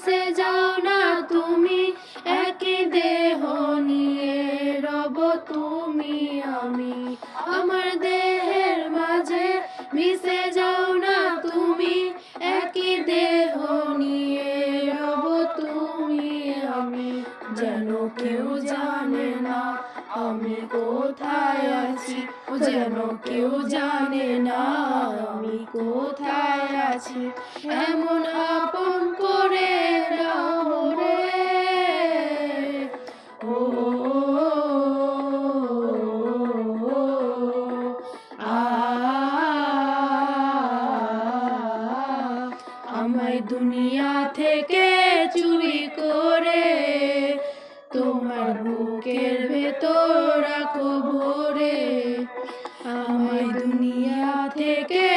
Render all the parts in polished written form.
মিশে যাও না তুমি, একই দেহ নিয়ে রব তুমি আমি। আমার দেহের মাঝে মিশে যাও না তুমি, একই দেহ নিয়ে রব তুমি আমি। যেন কেউ জানে না আমি কোথায় আছি, যেন কেউ জানে না আমি কোথায় আছি। এমন আপন করে নাও মোরে, ও আ আমায় দুনিয়া থেকে চুরি করে তোমার বুকের ভেতর রাখো ভরে। আমায় দুনিয়া থেকে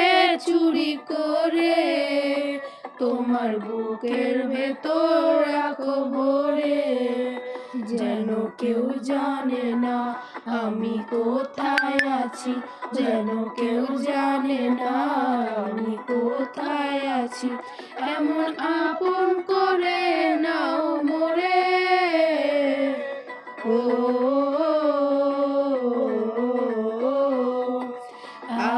চুরি করে তোমার বুকের ভেতর রাখো ভরে। যেন কেউ জানে না আমি কোথায় আছি, যেন কেউ জানে না আমি কোথায় আছি। এমন আপন করে নাও মোরে, ও আ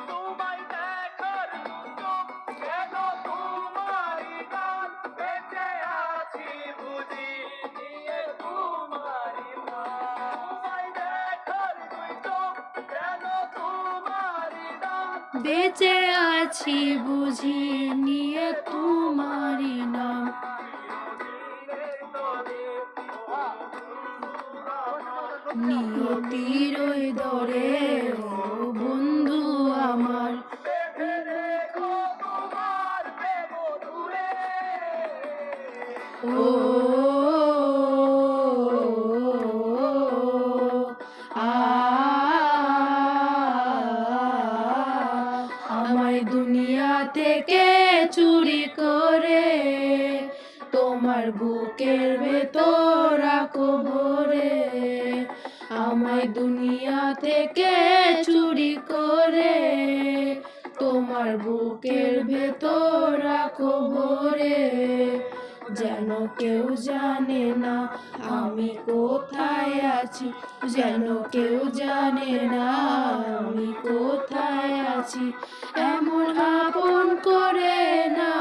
তোমায় দেখার সুযোগ কেন তোমারই গান, বেঁচে আছি বুঝি নিয়ে তোমারই প্রাণ। তোমায় দেখার সুযোগ কেন তোমারই গান, বেঁচে আছি বুঝি নিয়ে তোমারই নাম। নিয়তির ওই দরে ও বন্ধু আমার, দেখো তোমার প্রেম দূরে, ও আ আমায় দুনিয়া থেকে চুরি করে তোমার বুকের ভেতর রাখো ভরে। আমায় দুনিয়া থেকে চুরি করে তোমার বুকের ভেতর রাখো ভরে। যেন কেউ জানে না আমি কোথায় আছি, যেন কেউ জানে না আমি কোথায় আছি। এমন আপন করে না